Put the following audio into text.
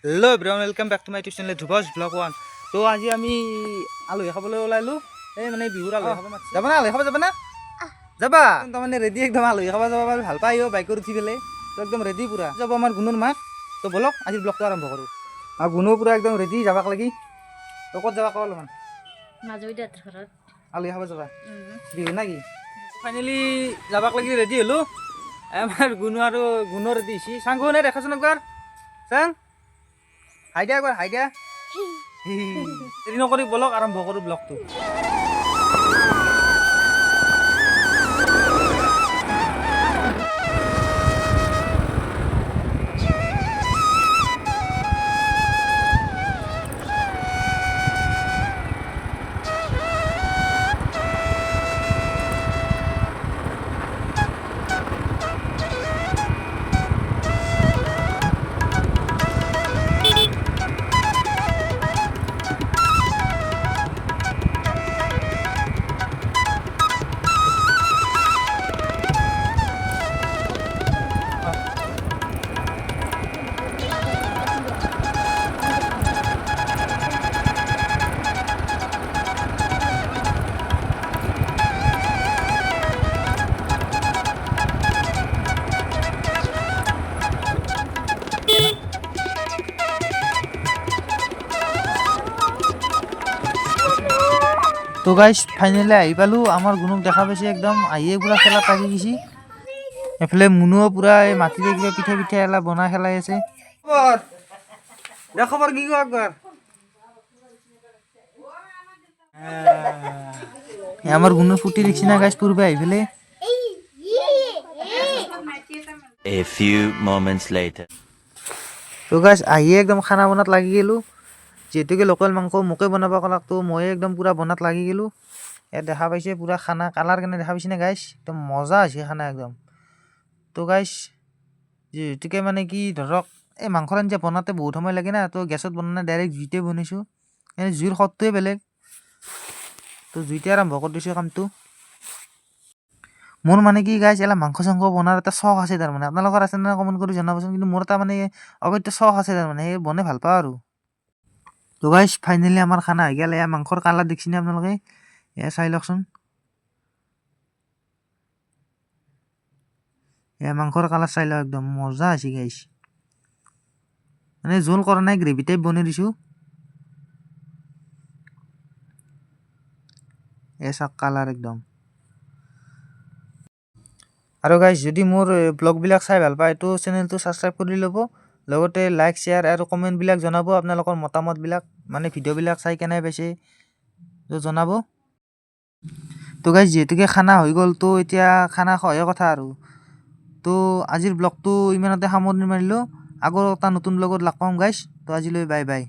Hello everyone, welcome back to my YouTube channel Dhrubas vlog1. তো আজি আমি আলহী খাবলৈ ওলাইলো এই মানে বিহুৰ আলহী খাব মাতিছে যাবা না আলহী খাব যাবা না যাবা তাৰমানে ৰেডি একদম আলহী খাব যাব পাৰি ভাল পাই বাইকৰ উঠি পেলাই তো একদম ৰেডি পুৰা যাব আমাৰ গুণৰ মাক তো বলক আজিৰ ব্লগটো আৰম্ভ কৰোঁ আৰু গুণো পুৰা একদম ৰেডি যাবাক লাগি তো ক'ত যাবা কওঁ অলপমান মাজুলী দাঁতৰ ঘৰত আলহী খাব যাবা বিহু না কি ফাইনেলি যাবাক লাগি ৰেডি হ'লো আমাৰ গুণো আৰু গুণৰ ৰেডি হৈছি চাং গুণে দেখাচোন একবাৰ চাং হাই দিয়া একবাৰ হাই দিয়া দেৰি নকৰি বলক আৰম্ভ কৰোঁ ব্লগটো তো গাইজ ফাইনেলি আহি পালোঁ আমাৰ গুণক দেখা পাইছে একদম আহিয়ে পূৰা খেলা লাগি গৈছে এফালে মুনুও পূৰা এই মাটিতে কিবা পিঠা পিঠা এলা বনাই খেলাই আছে খবৰ কি কোৱা একবাৰ আমাৰ গুণৰ ফুটি দেখিছি না গাইজ পূৰ্বে আহি পেলাই A few moments later. তো গাইজ আহিয়ে একদম খানা বনাত লাগি গ'লোঁ যিহেতুকে লোকেল মাংস মোকে বনাব ক'লাক তো ময়ে একদম পূৰা বনাত লাগি গ'লোঁ ইয়াত দেখা পাইছে পূৰা খানা কালাৰ কেনে দেখা পাইছে নে গাইজ একদম মজা হৈছে খানা একদম তো গাইজ যিহেতুকে মানে কি ধৰক এই মাংসৰ আঞ্জা বনাওঁতে বহুত সময় লাগে না তো গেছত বনোৱা নাই ডাইৰেক্ট জুইতে বনাইছোঁ এনে জুইৰ সোৱাদটোৱে বেলেগ তো জুইতে আৰম্ভ কৰি দিছোঁ কামটো মোৰ মানে কি গাইজ এলা মাংস চাংস বনোৱাৰ এটা চখ আছে তাৰমানে আপোনালোকৰ আছে নে কমেণ্ট কৰি জনাবচোন কিন্তু মোৰ এটা মানে অগত্য চখ আছে তাৰমানে সেই বনাই ভাল পাওঁ আৰু তো গাইজ ফাইনেলি আমাৰ খানা হৈ গ'ল এয়া মাংসৰ কালাৰ দেখিছেনে আপোনালোকে এয়া চাই লওকচোন এয়া মাংসৰ কালাৰ চাই লওক একদম মজা হৈছে গাইজ মানে জোল কৰা নাই গ্ৰেভি টাইপ বনাই দিছোঁ এয়া চাওক কালাৰ একদম আৰু গাইজ যদি মোৰ ব্লগবিলাক চাই ভাল পায় তো চেনেলটো ছাবস্ক্ৰাইব কৰি ল'ব লগতে লাইক শ্বেয়াৰ আৰু কমেণ্টবিলাক জনাব আপোনালোকৰ মতামতবিলাক মানে ভিডিঅ'বিলাক চাই কেনে পাইছে তো জনাব তো গাইজ যিহেতুকে খানা হৈ গ'ল তো এতিয়া খানা খোৱাহে কথা আৰু তো আজিৰ ব্লগটো ইমানতে সামৰণি মাৰিলোঁ আগৰ এটা নতুন ব্লগত লগ পাম গাইজ তো আজিলৈ বাই বাই